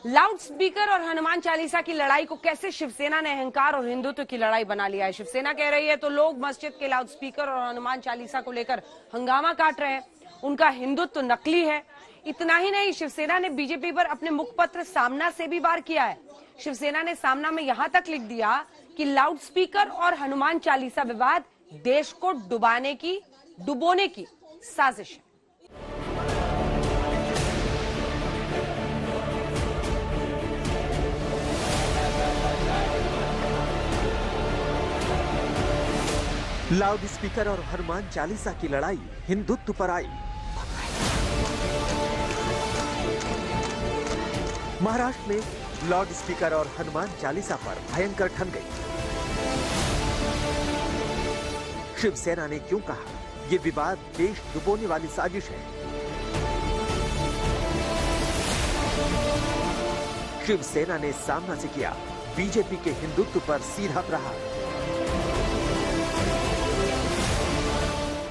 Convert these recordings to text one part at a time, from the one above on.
Loud speaker और हनुमान चालीसा की लड़ाई को कैसे शिवसेना ने अहंकार और हिंदुत्व की लड़ाई बना लिया है। शिवसेना कह रही है तो लोग मस्जिद के लाउड स्पीकर और हनुमान चालीसा को लेकर हंगामा काट रहे हैं, उनका हिंदुत्व नकली है। इतना ही नहीं, शिवसेना ने बीजेपी पर अपने मुखपत्र सामना से भी वार किया है। शिवसेना ने सामना में यहां तक लिख दिया कि लाउड स्पीकर और हनुमान चालीसा विवाद देश को डुबोने की साजिश है। लाउड स्पीकर और हनुमान चालीसा की लड़ाई हिंदुत्व पर आई। महाराष्ट्र में लाउड स्पीकर और हनुमान चालीसा पर भयंकर ठन गई। शिवसेना ने क्यों कहा ये विवाद देश डुबोने वाली साजिश है। शिवसेना ने सामना से किया बीजेपी के हिंदुत्व पर सीधा प्रहार।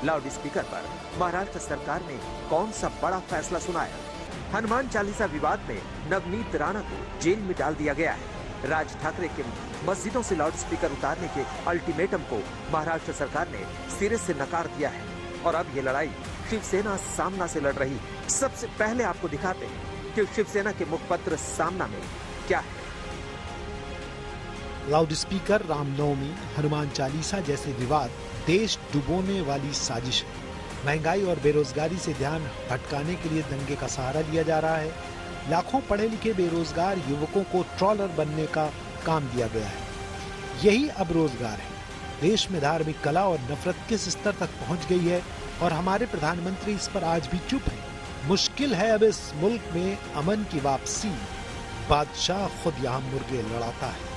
लाउड स्पीकर पर महाराष्ट्र सरकार ने कौन सा बड़ा फैसला सुनाया। हनुमान चालीसा विवाद में नवनीत राणा को जेल में डाल दिया गया है। राज ठाकरे के मस्जिदों से लाउड स्पीकर उतारने के अल्टीमेटम को महाराष्ट्र सरकार ने सिरे से नकार दिया है और अब ये लड़ाई शिवसेना सामना से लड़ रही है। सबसे पहले आपको दिखाते हैं कि शिवसेना के मुखपत्र सामना में क्या है। लाउड स्पीकर, रामनवमी, हनुमान चालीसा जैसे विवाद देश डुबोने वाली साजिश है। महंगाई और बेरोजगारी से ध्यान भटकाने के लिए दंगे का सहारा लिया जा रहा है। लाखों पढ़े लिखे बेरोजगार युवकों को ट्रॉलर बनने का काम दिया गया है। यही अब रोजगार है। देश में धार्मिक कला और नफरत किस स्तर तक पहुंच गई है और हमारे प्रधानमंत्री इस पर आज भी चुप है। मुश्किल है अब इस मुल्क में अमन की वापसी। बादशाह खुद यहाँ मुर्गे लड़ाता है।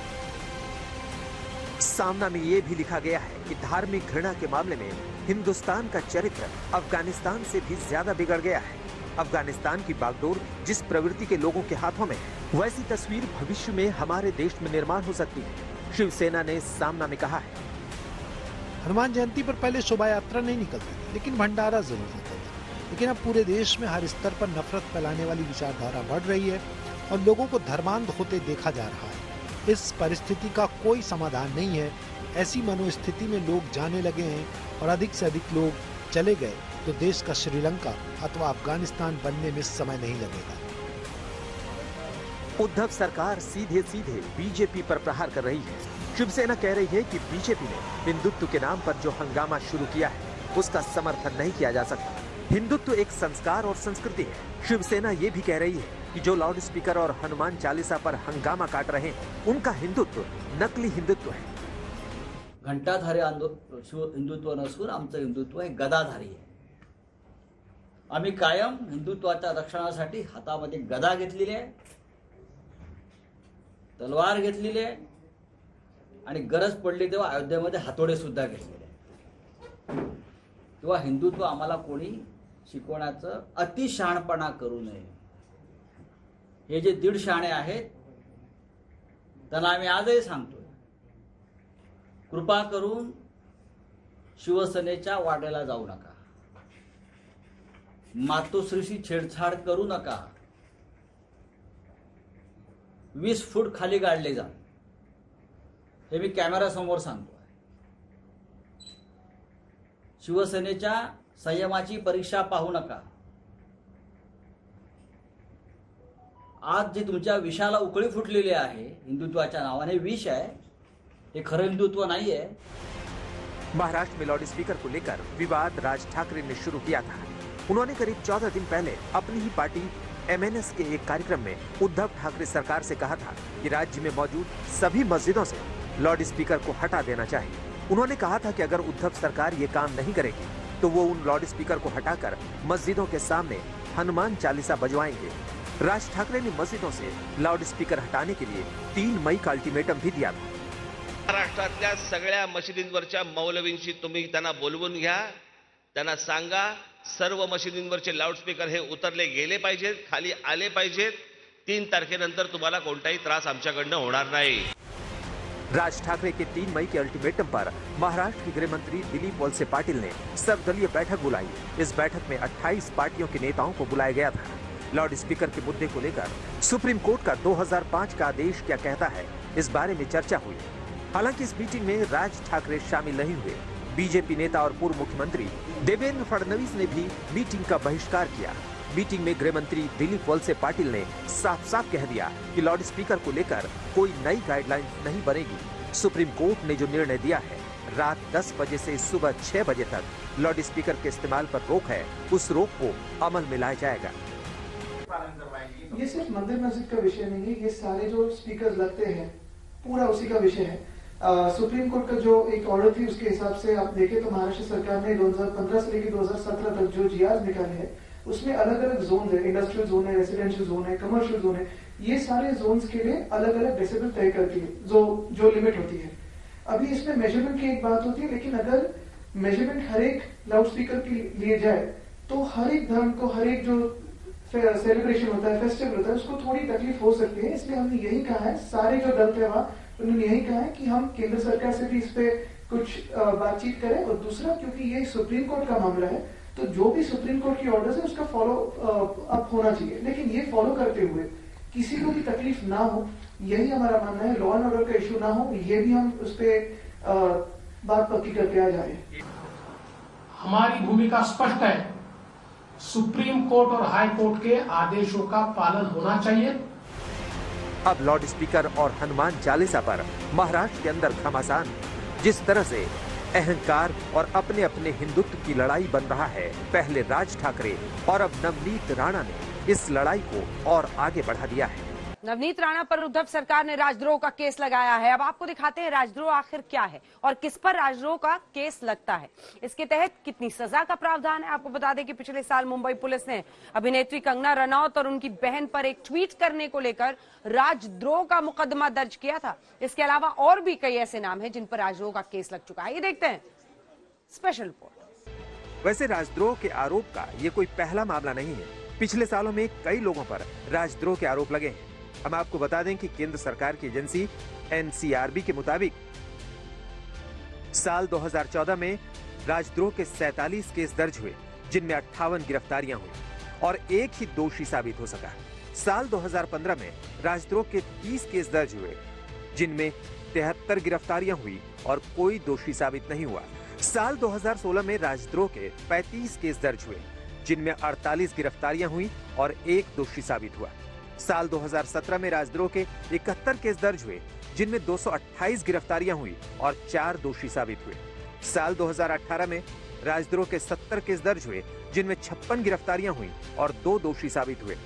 सामना में ये भी लिखा गया है कि धार्मिक घृणा के मामले में हिंदुस्तान का चरित्र अफगानिस्तान से भी ज्यादा बिगड़ गया है। अफगानिस्तान की बागडोर जिस प्रवृत्ति के लोगों के हाथों में है, वैसी तस्वीर भविष्य में हमारे देश में निर्माण हो सकती है। शिवसेना ने सामना में कहा है, हनुमान जयंती पर पहले शोभा यात्रा नहीं निकलती थी, लेकिन भंडारा जरूर होता था। लेकिन अब पूरे देश में हर स्तर पर नफरत फैलाने वाली विचारधारा बढ़ रही है और लोगों को धर्मांध होते देखा जा रहा है। इस परिस्थिति का कोई समाधान नहीं है। ऐसी मनोस्थिति में लोग जाने लगे हैं और अधिक से अधिक लोग चले गए तो देश का श्रीलंका अथवा अफगानिस्तान बनने में समय नहीं लगेगा। उद्धव सरकार सीधे सीधे बीजेपी पर प्रहार कर रही है। शिवसेना कह रही है कि बीजेपी ने हिंदुत्व के नाम पर जो हंगामा शुरू किया है उसका समर्थन नहीं किया जा सकता। हिंदुत्व एक संस्कार और संस्कृति है। शिवसेना ये भी कह रही है कि जो लाउड स्पीकर और हनुमान चालीसा पर हंगामा काट रहे हैं उनका हिंदुत्व नकली हिंदुत्व है। घंटाधारी हिंदुत्व नसून आमचं हिंदुत्व हे गदाधारी आहे। आम्ही कायम हिंदुत्वाच्या रक्षणासाठी हातामध्ये गदा घेतलेली आहे, तलवार घेतलेली आहे आणि गरज पडली तेव्हा अयोध्येमध्ये हातोडे सुद्धा घेतलेले आहे। तेव्हा हिंदुत्व आम्हाला कोणी शिकवण्याचं अतिशहाणपणा करू नये। हे जे दीड शहाणे आहेत त्यांना आम्ही आजही सांगतोय, कृपा करून शिवसेनेच्या वाड्याला जाऊ नका, मातोश्रीशी छेडछाड करू नका, 20 फूट खाली गाडले जा, हे मी कॅमेरा समोर सांगतोय। शिवसेनेच्या संयमाची परीक्षा पाहू नका। आज जे तुमच्या विषाला उकळी फुटलेली आहे हिंदुत्वाच्या नावाने, विष आहे, हे खरं हिंदुत्व नाही है। महाराष्ट्र में लाउड स्पीकर को लेकर विवाद राज ठाकरे ने शुरू किया था। उन्होंने करीब 14 दिन पहले अपनी ही पार्टी एमएनएस के एक कार्यक्रम में उद्धव ठाकरे सरकार से कहा था कि राज्य में मौजूद सभी मस्जिदों से लाउड स्पीकर को हटा देना चाहिए। उन्होंने कहा था कि अगर उद्धव सरकार ये काम नहीं करेगी तो वो उन लाउड स्पीकर को हटाकर मस्जिदों के सामने हनुमान चालीसा बजवाएंगे। राज ठाकरे ने मस्जिदों से लाउड स्पीकर हटाने के लिए 3 मई का अल्टीमेटम भी दिया था। महाराष्ट्रातल्या सगळ्या मशिदींवरच्या मौलवींशी तुम्ही त्यांना बोलवून घ्या, त्यांना सांगा सर्व मशिदींवरचे लाऊडस्पीकर हे उतरले गेले पाहिजेत, खाली आले पाहिजेत। 3 तारखेनंतर तुम्हाला कोणताही त्रास आमच्याकडनं होणार नाही। राज ठाकरे के 3 मई के अल्टीमेटम पर महाराष्ट्र के गृह मंत्री दिलीप वळसे पाटिल ने सर्वदलीय बैठक बुलाई। इस बैठक में 28 पार्टियों के नेताओं को बुलाया गया था। लाउड स्पीकर के मुद्दे को लेकर सुप्रीम कोर्ट का 2005 का आदेश क्या कहता है, इस बारे में चर्चा हुई। हालांकि इस मीटिंग में राज ठाकरे शामिल नहीं हुए। बीजेपी नेता और पूर्व मुख्यमंत्री देवेंद्र फडणवीस ने भी मीटिंग का बहिष्कार किया। मीटिंग में गृह मंत्री दिलीप वलसे पाटिल ने साफ साफ कह दिया कि लाउड स्पीकर को लेकर कोई नई गाइडलाइन नहीं बनेगी। सुप्रीम कोर्ट ने जो निर्णय दिया है, रात 10 बजे से सुबह 6 बजे तक लाउड स्पीकर के इस्तेमाल पर रोक है, उस रोक को अमल में लाया जाएगा। ये सिर्फ मंदिर मस्जिद का विषय नहीं है, ये सारे जो स्पीकर लगते हैं पूरा उसी का विषय है। सुप्रीम कोर्ट का जो एक ऑर्डर थी उसके हिसाब से आप देखें तो महाराष्ट्र सरकार ने 2015 से लेकर 2017 तक जो जीआर निकाले हैं उसमें अलग अलग जोन है, इंडस्ट्रियल जोन है, रेसिडेंशियल जोन है, कमर्शियल जोन है। ये सारे जोन्स के लिए अलग अलग डेसिबल तय करती है, जो लिमिट होती है। अभी इसमें मेजरमेंट की एक बात होती है, लेकिन अगर मेजरमेंट हर एक लाउड स्पीकर के लिए जाए तो हर एक धर्म को, हर एक जो सेलिब्रेशन होता है, फेस्टिवल होता है, उसको थोड़ी तकलीफ हो सकती है। इसलिए हमने यही कहा है, सारे जो दल थे वहां उन्होंने यही कहा है कि हम केंद्र सरकार से भी इस पे कुछ बातचीत करें। और दूसरा, क्योंकि ये सुप्रीम कोर्ट का मामला है तो जो भी सुप्रीम कोर्ट की ऑर्डर्स है उसका फॉलो अप होना चाहिए, लेकिन ये फॉलो करते हुए किसी को भी तकलीफ ना हो, यही हमारा मानना है। लॉ एंड ऑर्डर का इश्यू ना हो, ये भी हम उस पर बात पक्की करके आ जाए। हमारी भूमिका स्पष्ट है, सुप्रीम कोर्ट और हाई कोर्ट के आदेशों का पालन होना चाहिए। अब लाउड स्पीकर और हनुमान चालीसा पर महाराष्ट्र के अंदर घमासान, जिस तरह से अहंकार और अपने अपने हिंदुत्व की लड़ाई बन रहा है, पहले राज ठाकरे और अब नवनीत राणा ने इस लड़ाई को और आगे बढ़ा दिया है। नवनीत राणा पर उद्धव सरकार ने राजद्रोह का केस लगाया है। अब आपको दिखाते हैं राजद्रोह आखिर क्या है और किस पर राजद्रोह का केस लगता है, इसके तहत कितनी सजा का प्रावधान है। आपको बता दें कि पिछले साल मुंबई पुलिस ने अभिनेत्री कंगना रनौत और उनकी बहन पर एक ट्वीट करने को लेकर राजद्रोह का मुकदमा दर्ज किया था। इसके अलावा और भी कई ऐसे नाम हैं जिन पर राजद्रोह का केस लग चुका है। ये देखते हैं स्पेशल रिपोर्ट। वैसे राजद्रोह के आरोप का ये कोई पहला मामला नहीं है। पिछले सालों में कई लोगों पर राजद्रोह के आरोप लगे हैं। हम आपको बता दें कि केंद्र सरकार की एजेंसी एनसीआरबी के मुताबिक साल 2014 में राजद्रोह के 47 केस दर्ज हुए, जिनमें 58 गिरफ्तारियां हुई और एक ही दोषी साबित हो सका। साल 2015 में राजद्रोह के 30 केस दर्ज हुए, जिनमें 73 गिरफ्तारियां हुई और कोई दोषी साबित नहीं हुआ। साल 2016 में राजद्रोह के 35 केस दर्ज हुए, जिनमें 48 गिरफ्तारियां हुई और एक दोषी साबित हुआ। साल 2017 में राजद्रोह के 71 केस दर्ज हुए, जिनमें 228 गिरफ्तारियां हुई और 4 दोषी साबित हुए। साल 2018 में राजद्रोह के 70 केस दर्ज हुए, जिनमें 56 गिरफ्तारियां हुई और 2 दोषी साबित हुए।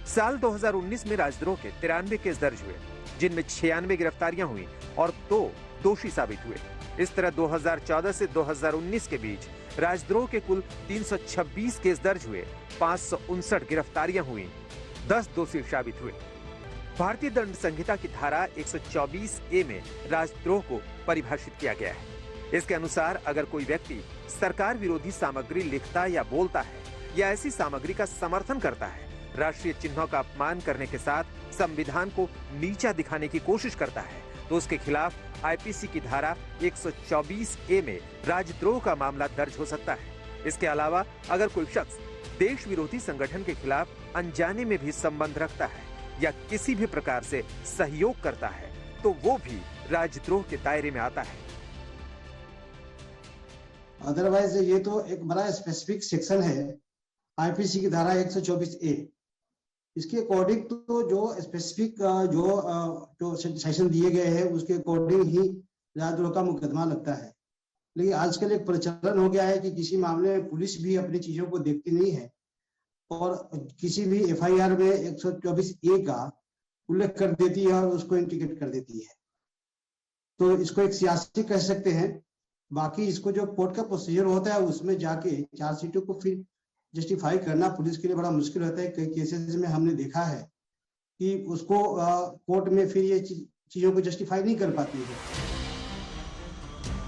साल 2019 में राजद्रोह के 93 केस दर्ज हुए, जिनमें 96 गिरफ्तारियां हुई और 2 दोषी साबित हुए। इस तरह 2014 से 2019 के बीच राजद्रोह के कुल 326 केस दर्ज हुए, 559 गिरफ्तारियां हुई, 10 दोषी साबित हुए। भारतीय दंड संहिता की धारा 124A में राजद्रोह को परिभाषित किया गया है। इसके अनुसार अगर कोई व्यक्ति सरकार विरोधी सामग्री लिखता या बोलता है या ऐसी सामग्री का समर्थन करता है, राष्ट्रीय चिन्हों का अपमान करने के साथ संविधान को नीचा दिखाने की कोशिश करता है, तो उसके खिलाफ आईपीसी की धारा 124A में राजद्रोह का मामला दर्ज हो सकता है। इसके अलावा अगर कोई शख्स देश विरोधी संगठन के खिलाफ अनजाने में भी संबंध रखता है या किसी भी प्रकार से सहयोग करता है, तो वो भी राजद्रोह के दायरे में आता है। अदरवाइज ये तो एक बड़ा स्पेसिफिक सेक्शन है आईपीसी की धारा 124A। इसके अकॉर्डिंग तो जो स्पेसिफिक जो सेक्शन दिए गए हैं उसके अकॉर्डिंग ही राजद्रोह का मुकदमा लगता है। लेकिन आजकल एक प्रचलन हो गया है कि किसी मामले में पुलिस भी अपनी चीजों को देखती नहीं है और किसी भी एफआईआर में 124A का उल्लेख कर देती है और उसको इंडिकेट कर देती है। तो इसको एक सियासी कह सकते हैं। बाकी इसको जो कोर्ट का प्रोसीजर होता है उसमें जाके चार्जशीटों को फिर जस्टिफाई करना पुलिस के लिए बड़ा मुश्किल होता है। कई केसेस में हमने देखा है कि उसको कोर्ट में फिर ये चीजों को जस्टिफाई नहीं कर पाती है।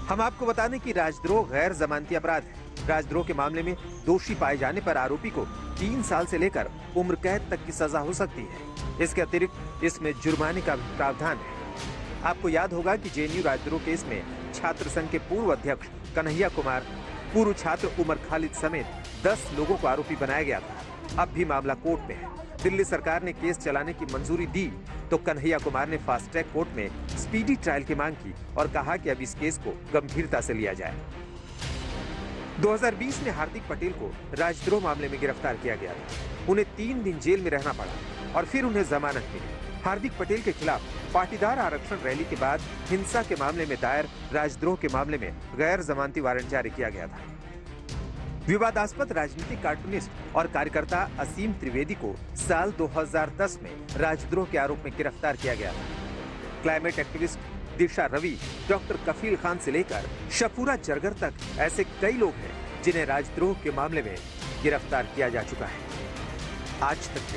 हम आपको बता दें कि राजद्रोह गैर जमानती अपराध है। राजद्रोह के मामले में दोषी पाए जाने पर आरोपी को 3 साल से लेकर उम्र कैद तक की सजा हो सकती है। इसके अतिरिक्त इसमें जुर्माने का भी प्रावधान है। आपको याद होगा कि जेएनयू राजद्रोह केस में छात्र संघ के पूर्व अध्यक्ष कन्हैया कुमार, पूर्व छात्र उमर खालिद समेत 10 लोगों को आरोपी बनाया गया था। अब भी मामला कोर्ट में है। दिल्ली सरकार ने केस चलाने की मंजूरी दी तो कन्हैया कुमार ने फास्ट ट्रैक कोर्ट में स्पीडी ट्रायल की मांग की और कहा कि अब इस केस को गंभीरता से लिया जाए। 2020 में हार्दिक पटेल को राजद्रोह मामले में गिरफ्तार किया गया था। उन्हें 3 दिन जेल में रहना पड़ा और फिर उन्हें जमानत मिली। हार्दिक पटेल के खिलाफ पाटीदार आरक्षण रैली के बाद हिंसा के मामले में दायर राजद्रोह के मामले में गैर जमानती वारंट जारी किया गया था। विवादास्पद राजनीतिक कार्टूनिस्ट और कार्यकर्ता असीम त्रिवेदी को साल 2010 में राजद्रोह के आरोप में गिरफ्तार किया गया था। क्लाइमेट एक्टिविस्ट दिशा रवि, डॉक्टर कफील खान से लेकर शफूरा जरगर तक ऐसे कई लोग हैं जिन्हें राजद्रोह के मामले में गिरफ्तार किया जा चुका है। आज तक